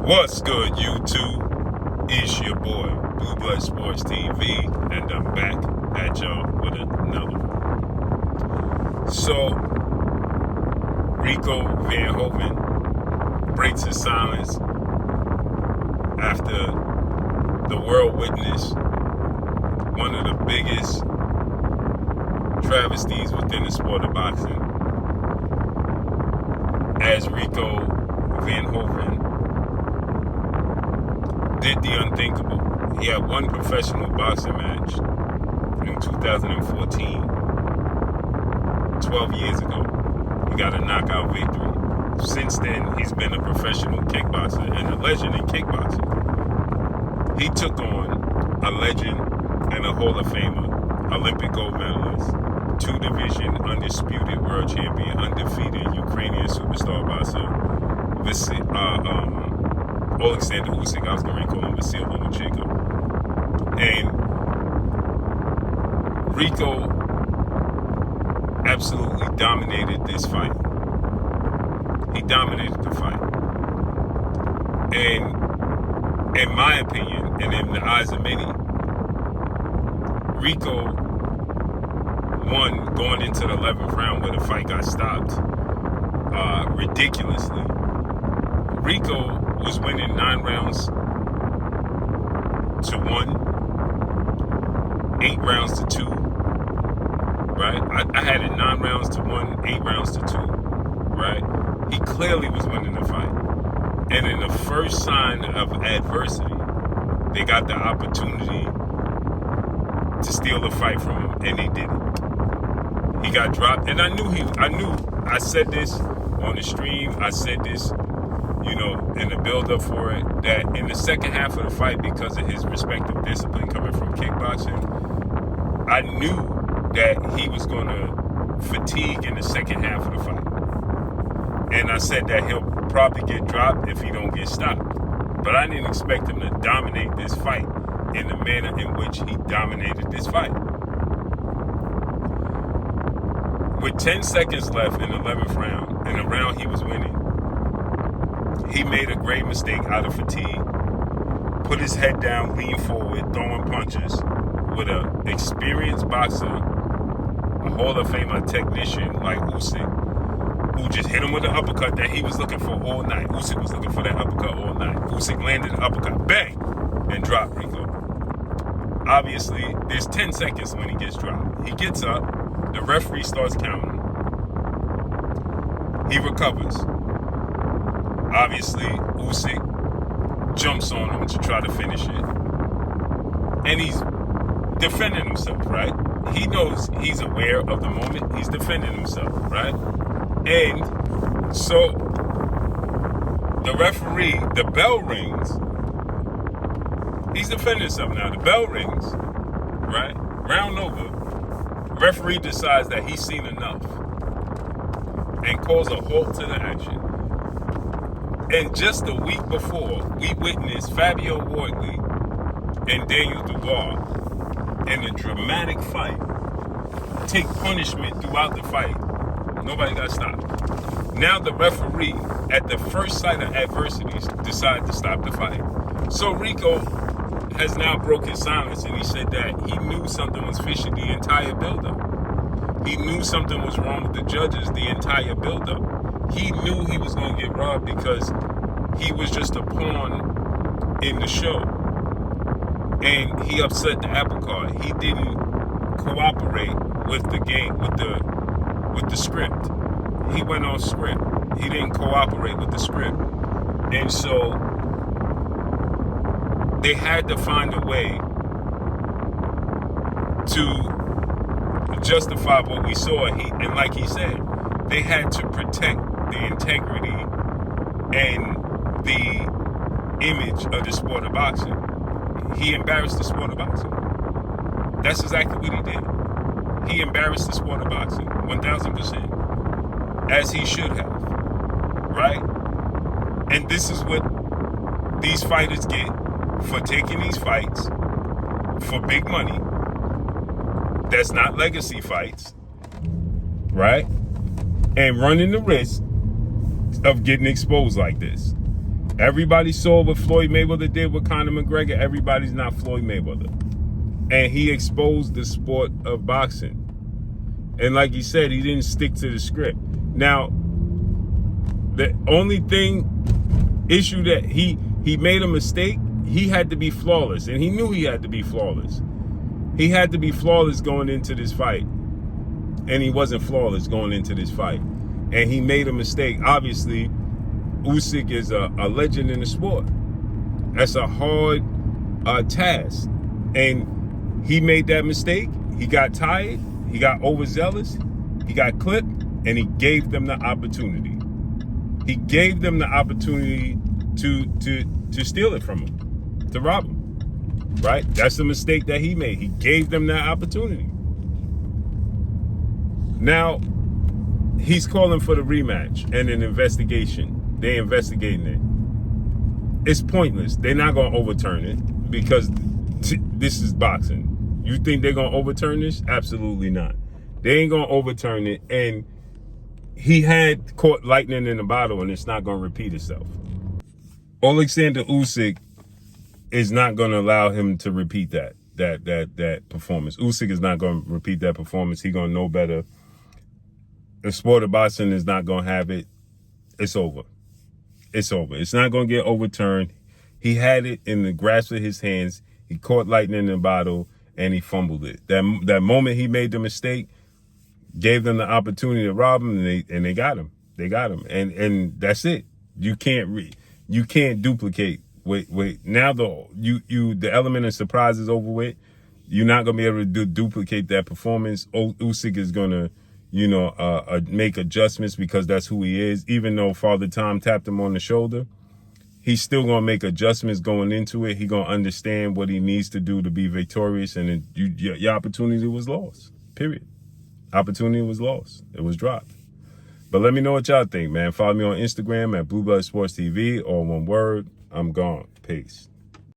What's good, YouTube? It's your boy, Blue Blood Sports TV, and I'm back at y'all with another one. So, Rico Van Hoven breaks his silence after the world witnessed one of the biggest travesties within the sport of boxing, as Rico Van Hoven did the unthinkable. He had one professional boxing match in 2014, 12 years ago. He got a knockout victory. Since then, he's been a professional kickboxer and a legend in kickboxing. He took on a legend and a Hall of Famer, Olympic gold medalist, two-division undisputed world champion, undefeated Ukrainian superstar boxer, Alexander Usyk. I was going to call him Vasil Lomachenko. And Rico absolutely dominated this fight. He dominated the fight. And in my opinion, and in the eyes of many, Rico won going into the 11th round where the fight got stopped ridiculously. Rico was winning 9 rounds to 1, 8 rounds to 2, right? I had it 9 rounds to 1, 8 rounds to 2, right? He clearly was winning the fight. And in the first sign of adversity, they got the opportunity to steal the fight from him, and they didn't. He got dropped, and I said this on the stream, I said this, in the build-up for it, that in the second half of the fight, because of his respective discipline coming from kickboxing, I knew that he was going to fatigue in the second half of the fight. And I said that he'll probably get dropped if he don't get stopped. But I didn't expect him to dominate this fight in the manner in which he dominated this fight. With 10 seconds left in the 11th round, in the round he was winning, he made a great mistake out of fatigue, put his head down, leaned forward, throwing punches with an experienced boxer, a Hall of Famer technician like Usyk, who just hit him with an uppercut that he was looking for all night. Usyk was looking for that uppercut all night. Usyk landed an uppercut, bang, and dropped Rico. Obviously, there's 10 seconds when he gets dropped. He gets up, the referee starts counting. He recovers. Obviously, Usyk jumps on him to try to finish it. And he's defending himself, right? He knows, he's aware of the moment. He's defending himself, right? And so the referee, the bell rings. He's defending himself now. The bell rings, right? Round over. Referee decides that he's seen enough and calls a halt to the action. And just a week before, we witnessed Fabio Wardley and Daniel Dubois in a dramatic fight take punishment throughout the fight. Nobody got stopped. Now the referee, at the first sight of adversities, decided to stop the fight. So Rico has now broke his silence, and he said that he knew something was fishy the entire build-up. He knew something was wrong with the judges the entire build-up. He knew he was going to get robbed because he was just a pawn in the show. And he upset the apple cart. He didn't cooperate with the game, with the script. He went off script. He didn't cooperate with the script. And so they had to find a way to justify what we saw. And like he said, they had to protect the integrity and the image of the sport of boxing. He embarrassed the sport of boxing. That's exactly what he did. He embarrassed the sport of boxing, 1,000%, as he should have, right? And this is what these fighters get for taking these fights for big money. That's not legacy fights, right? And running the risk of getting exposed like this. Everybody saw what Floyd Mayweather did with Conor McGregor. Everybody's not Floyd Mayweather. And he exposed the sport of boxing. And like he said, he didn't stick to the script. Now, the only issue that he made a mistake, he had to be flawless. And he knew he had to be flawless. He had to be flawless going into this fight. And he wasn't flawless going into this fight. And he made a mistake. Obviously, Usyk is a legend in the sport. That's a hard task. And he made that mistake. He got tired. He got overzealous. He got clipped. And he gave them the opportunity. He gave them the opportunity to steal it from him, to rob him. Right? That's the mistake that he made. He gave them that opportunity. Now, he's calling for the rematch and an investigation. They're investigating it. It's pointless. They're not going to overturn it because this is boxing. You think they're going to overturn this? Absolutely not. They ain't going to overturn it. And he had caught lightning in a bottle, and it's not going to repeat itself. Alexander Usyk is not going to allow him to repeat that performance. Usyk is not going to repeat that performance. He's going to know better. The sport of boxing is not going to have it. It's over. It's over. It's not going to get overturned. He had it in the grasp of his hands. He caught lightning in a bottle, and he fumbled it. That moment he made the mistake, gave them the opportunity to rob him, and they got him. They got him, and that's it. You can't duplicate. Wait. Now the element of surprise is over with. You're not gonna be able to duplicate that performance. Usyk is gonna, make adjustments because that's who he is. Even though Father Time tapped him on the shoulder, he's still gonna make adjustments going into it. He's gonna understand what he needs to do to be victorious, and your opportunity was lost. Period. Opportunity was lost. It was dropped. But let me know what y'all think, man. Follow me on Instagram at Blue Blood Sports TV, or one word, I'm gone. Peace.